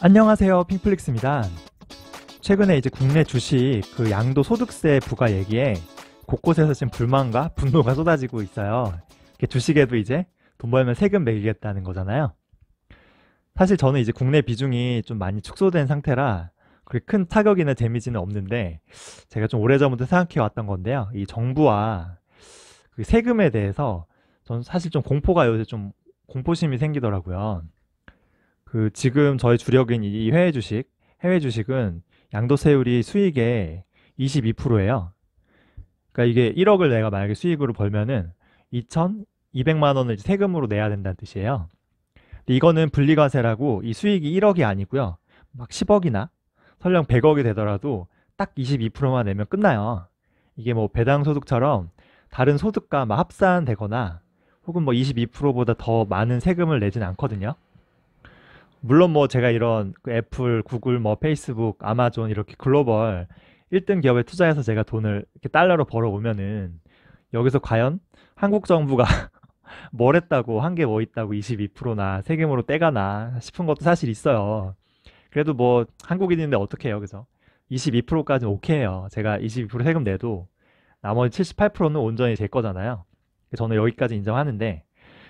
안녕하세요. 핑플릭스입니다. 최근에 이제 국내 주식 그 양도소득세 부과 얘기에 곳곳에서 지금 불만과 분노가 쏟아지고 있어요. 이게 주식에도 이제 돈 벌면 세금 매기겠다는 거잖아요. 사실 저는 이제 국내 비중이 좀 많이 축소된 상태라 그렇게 큰 타격이나 데미지는 없는데 제가 좀 오래전부터 생각해 왔던 건데요. 이 정부와 그 세금에 대해서 저는 사실 좀 공포가 요새 좀 공포심이 생기더라고요. 그 지금 저희 주력인 이 해외 주식은 양도세율이 수익의 22%예요. 그러니까 이게 1억을 내가 만약에 수익으로 벌면은 2,200만 원을 세금으로 내야 된다는 뜻이에요. 근데 이거는 분리과세라고 이 수익이 1억이 아니고요. 막 10억이나 설령 100억이 되더라도 딱 22%만 내면 끝나요. 이게 뭐 배당소득처럼 다른 소득과 막 합산되거나 혹은 뭐 22%보다 더 많은 세금을 내진 않거든요. 물론 뭐 제가 이런 그 애플, 구글, 뭐 페이스북, 아마존 이렇게 글로벌 1등 기업에 투자해서 제가 돈을 이렇게 달러로 벌어오면은 여기서 과연 한국 정부가 뭘 했다고 한 게 뭐 있다고 22%나 세금으로 떼가나 싶은 것도 사실 있어요. 그래도 뭐 한국인인데 어떻게 해요, 그죠? 22%까지는 오케이해요. 제가 22% 세금 내도 나머지 78%는 온전히 제 거잖아요. 저는 여기까지 인정하는데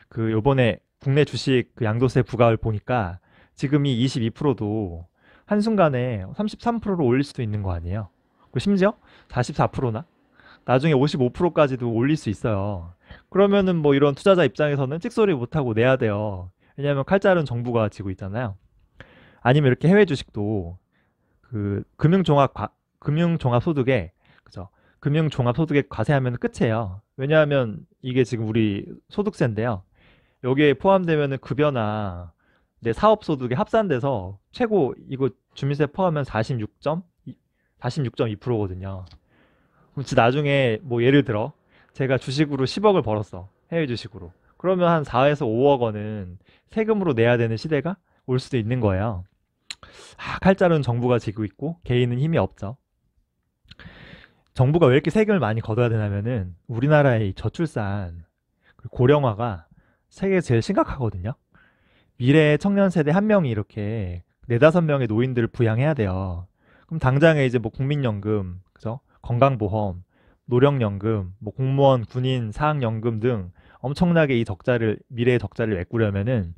그 요번에 국내 주식 그 양도세 부과를 보니까 지금 이 22%도 한순간에 33%로 올릴 수도 있는 거 아니에요. 그리고 심지어 44%나 나중에 55%까지도 올릴 수 있어요. 그러면은 뭐 이런 투자자 입장에서는 찍소리 못하고 내야 돼요. 왜냐하면 칼자른 정부가 지고 있잖아요. 아니면 이렇게 해외 주식도 그 금융종합소득에 그죠? 금융종합소득에 과세하면 끝이에요. 왜냐하면 이게 지금 우리 소득세인데요. 여기에 포함되면은 급여나 내 사업 소득에 합산돼서 최고 이거 주민세 포함하면 46.2%거든요. 그럼 나중에 뭐 예를 들어 제가 주식으로 10억을 벌었어. 해외 주식으로. 그러면 한 4에서 5억 원은 세금으로 내야 되는 시대가 올 수도 있는 거예요. 칼자루는 정부가 지고 있고 개인은 힘이 없죠. 정부가 왜 이렇게 세금을 많이 걷어야 되냐면은 우리나라의 저출산, 고령화가 세계에서 제일 심각하거든요. 미래의 청년 세대 한 명이 이렇게 네다섯 명의 노인들을 부양해야 돼요. 그럼 당장에 이제 뭐 국민연금, 그죠? 건강보험, 노령연금, 뭐 공무원, 군인, 사학연금 등 엄청나게 이 적자를, 미래의 적자를 메꾸려면은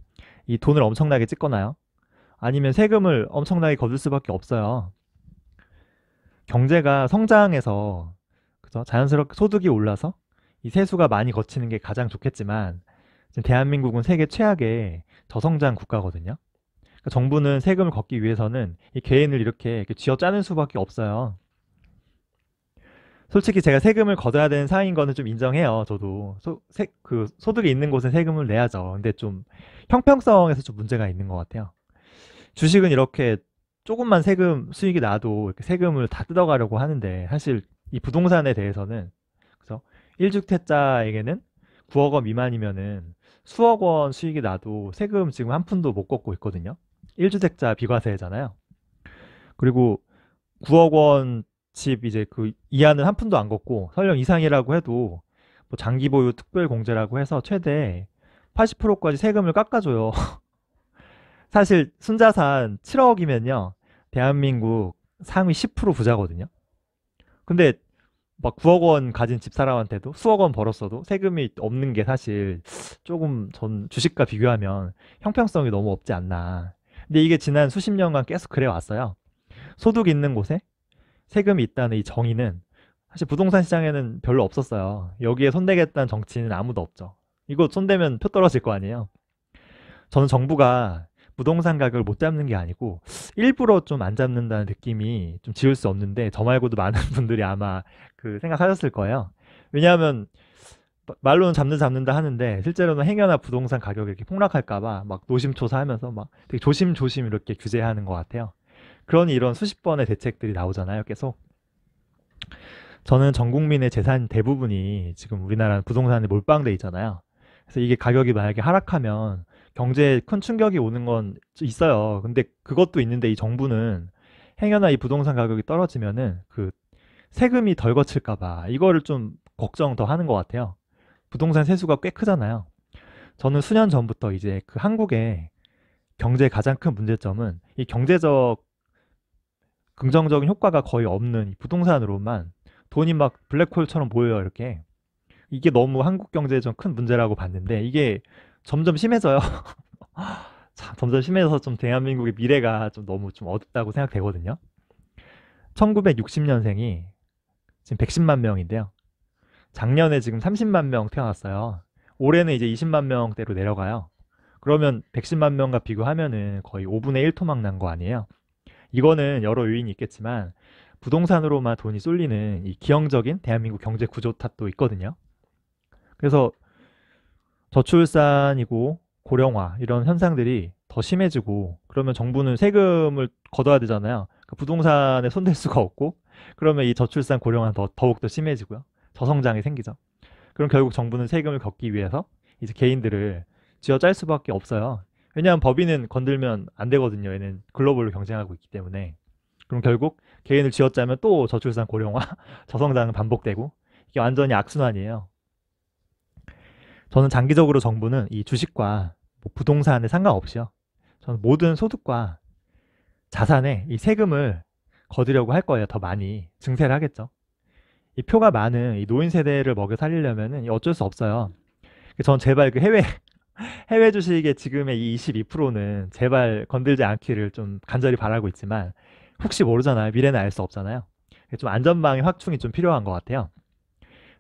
이 돈을 엄청나게 찍거나요? 아니면 세금을 엄청나게 거둘 수밖에 없어요. 경제가 성장해서, 그죠? 자연스럽게 소득이 올라서 이 세수가 많이 거치는 게 가장 좋겠지만 지금 대한민국은 세계 최악의 저성장 국가거든요. 그러니까 정부는 세금을 걷기 위해서는 이 개인을 이렇게 쥐어짜는 수밖에 없어요. 솔직히 제가 세금을 걷어야 되는 상황인 거는 좀 인정해요. 저도 그 소득이 있는 곳은 세금을 내야죠. 근데 좀 형평성에서 좀 문제가 있는 것 같아요. 주식은 이렇게 조금만 세금 수익이 나도 이렇게 세금을 다 뜯어가려고 하는데 사실 이 부동산에 대해서는 그래서 1주택자에게는 9억 원 미만이면은 수억 원 수익이 나도 세금 지금 한 푼도 못 걷고 있거든요. 1주택자 비과세잖아요. 그리고 9억 원 집 이제 그 이하는 한 푼도 안 걷고 설령 이상이라고 해도 뭐 장기 보유 특별 공제라고 해서 최대 80%까지 세금을 깎아줘요. 사실 순자산 7억이면요. 대한민국 상위 10% 부자거든요. 근데 막 9억 원 가진 집사람한테도 수억 원 벌었어도 세금이 없는 게 사실 조금 전 주식과 비교하면 형평성이 너무 없지 않나. 근데 이게 지난 수십 년간 계속 그래 왔어요. 소득 있는 곳에 세금이 있다는 이 정의는 사실 부동산 시장에는 별로 없었어요. 여기에 손대겠다는 정치인은 아무도 없죠. 이거 손대면 표 떨어질 거 아니에요. 저는 정부가 부동산 가격을 못 잡는 게 아니고 일부러 좀 안 잡는다는 느낌이 좀 지울 수 없는데 저 말고도 많은 분들이 아마 그 생각하셨을 거예요. 왜냐하면 말로는 잡는다 하는데 실제로는 행여나 부동산 가격이 이렇게 폭락할까 봐 막 노심초사하면서 막 되게 조심조심 이렇게 규제하는 것 같아요. 그러니 이런 수십 번의 대책들이 나오잖아요, 계속. 저는 전 국민의 재산 대부분이 지금 우리나라 부동산에 몰빵돼 있잖아요. 그래서 이게 가격이 만약에 하락하면 경제에 큰 충격이 오는 건 있어요. 근데 그것도 있는데 이 정부는 행여나 이 부동산 가격이 떨어지면은 그 세금이 덜 거칠까 봐 이거를 좀 걱정 더 하는 것 같아요. 부동산 세수가 꽤 크잖아요. 저는 수년 전부터 이제 그 한국에 경제의 가장 큰 문제점은 이 경제적 긍정적인 효과가 거의 없는 이 부동산으로만 돈이 막 블랙홀처럼 모여요, 이렇게. 이게 너무 한국 경제에 좀 큰 문제라고 봤는데 이게 점점 심해져요. 자, 점점 심해져서 좀 대한민국의 미래가 좀 너무 좀 어둡다고 생각되거든요. 1960년생이 지금 110만 명인데요. 작년에 지금 30만 명 태어났어요. 올해는 이제 20만 명대로 내려가요. 그러면 110만 명과 비교하면은 거의 5분의 1 토막 난 거 아니에요? 이거는 여러 요인이 있겠지만 부동산으로만 돈이 쏠리는 이 기형적인 대한민국 경제 구조 탓도 있거든요. 그래서 저출산이고 고령화 이런 현상들이 더 심해지고 그러면 정부는 세금을 걷어야 되잖아요. 그러니까 부동산에 손댈 수가 없고 그러면 이 저출산 고령화 더욱더 심해지고요. 저성장이 생기죠. 그럼 결국 정부는 세금을 걷기 위해서 이제 개인들을 쥐어짤 수밖에 없어요. 왜냐하면 법인은 건들면 안 되거든요. 얘는 글로벌로 경쟁하고 있기 때문에. 그럼 결국 개인을 쥐어짜면 또 저출산 고령화, 저성장은 반복되고 이게 완전히 악순환이에요. 저는 장기적으로 정부는 이 주식과 뭐 부동산에 상관없이요. 저는 모든 소득과 자산에 이 세금을 거두려고 할 거예요. 더 많이 증세를 하겠죠. 이 표가 많은 이 노인 세대를 먹여 살리려면은 어쩔 수 없어요. 전 제발 그 해외 주식의 지금의 이 22%는 제발 건들지 않기를 좀 간절히 바라고 있지만 혹시 모르잖아요. 미래는 알 수 없잖아요. 좀 안전망의 확충이 좀 필요한 것 같아요.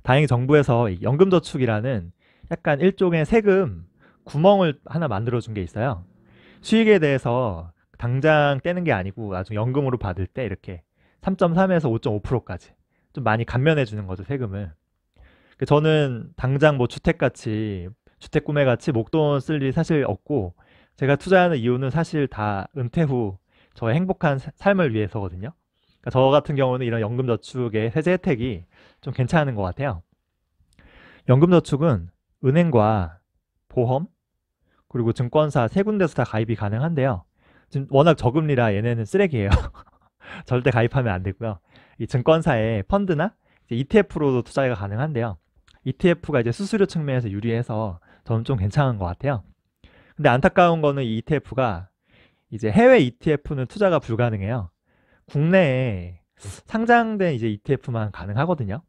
다행히 정부에서 이 연금저축이라는 약간 일종의 세금 구멍을 하나 만들어준 게 있어요. 수익에 대해서 당장 떼는 게 아니고 나중에 연금으로 받을 때 이렇게 3.3에서 5.5%까지 좀 많이 감면해 주는 거죠, 세금을. 저는 당장 뭐 주택같이 주택 구매같이 목돈 쓸 일이 사실 없고 제가 투자하는 이유는 사실 다 은퇴 후 저의 행복한 삶을 위해서거든요. 그러니까 저 같은 경우는 이런 연금저축의 세제 혜택이 좀 괜찮은 것 같아요. 연금저축은 은행과 보험 그리고 증권사 세 군데서 다 가입이 가능한데요. 지금 워낙 저금리라 얘네는 쓰레기예요. 절대 가입하면 안 되고요. 이 증권사의 펀드나 ETF로도 투자가 가능한데요. ETF가 이제 수수료 측면에서 유리해서 저는 좀 괜찮은 것 같아요. 근데 안타까운 거는 이 ETF가 이제 해외 ETF는 투자가 불가능해요. 국내에 상장된 이제 ETF만 가능하거든요.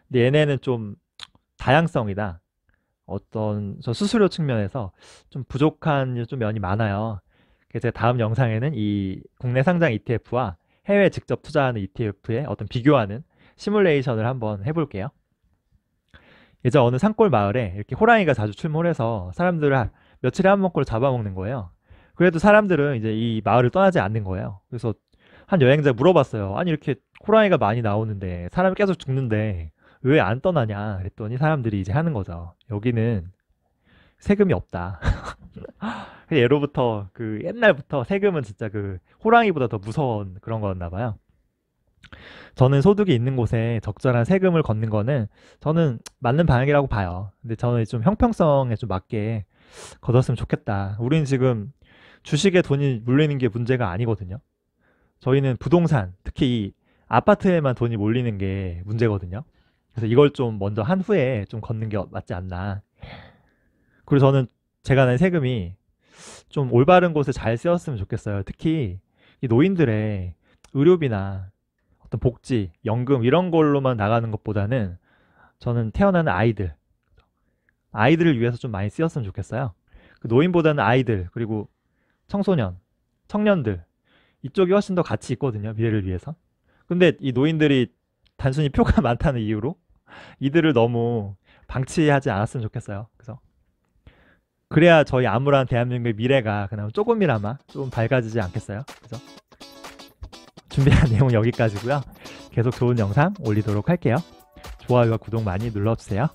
근데 얘네는 좀 다양성이다. 어떤 저 수수료 측면에서 좀 부족한 좀 면이 많아요. 그래서 제가 다음 영상에는 이 국내 상장 ETF와 해외 직접 투자하는 ETF의 어떤 비교하는 시뮬레이션을 한번 해볼게요. 예전 어느 산골 마을에 이렇게 호랑이가 자주 출몰해서 사람들을 며칠에 한 번꼴 잡아먹는 거예요. 그래도 사람들은 이제 이 마을을 떠나지 않는 거예요. 그래서 한 여행자 물어봤어요. 아니 이렇게 호랑이가 많이 나오는데 사람이 계속 죽는데 왜 안 떠나냐 그랬더니 사람들이 이제 하는 거죠. 여기는 세금이 없다. 예로부터 그 옛날부터 세금은 진짜 그 호랑이보다 더 무서운 그런 거였나 봐요. 저는 소득이 있는 곳에 적절한 세금을 걷는 거는 저는 맞는 방향이라고 봐요. 근데 저는 좀 형평성에 좀 맞게 걷었으면 좋겠다. 우리는 지금 주식에 돈이 몰리는 게 문제가 아니거든요. 저희는 부동산, 특히 이 아파트에만 돈이 몰리는 게 문제거든요. 그래서 이걸 좀 먼저 한 후에 좀 걷는 게 맞지 않나. 그리고 저는 제가 낸 세금이 좀 올바른 곳에 잘 쓰였으면 좋겠어요. 특히 이 노인들의 의료비나 어떤 복지, 연금 이런 걸로만 나가는 것보다는 저는 태어나는 아이들을 위해서 좀 많이 쓰였으면 좋겠어요. 그 노인보다는 아이들, 그리고 청소년, 청년들 이쪽이 훨씬 더 가치 있거든요. 미래를 위해서. 근데 이 노인들이 단순히 표가 많다는 이유로 이들을 너무 방치하지 않았으면 좋겠어요. 그래서 그래야 저희 암울한 대한민국의 미래가 그나마 조금이나마 좀 밝아지지 않겠어요. 그래서 준비한 내용 여기까지고요. 계속 좋은 영상 올리도록 할게요. 좋아요와 구독 많이 눌러주세요.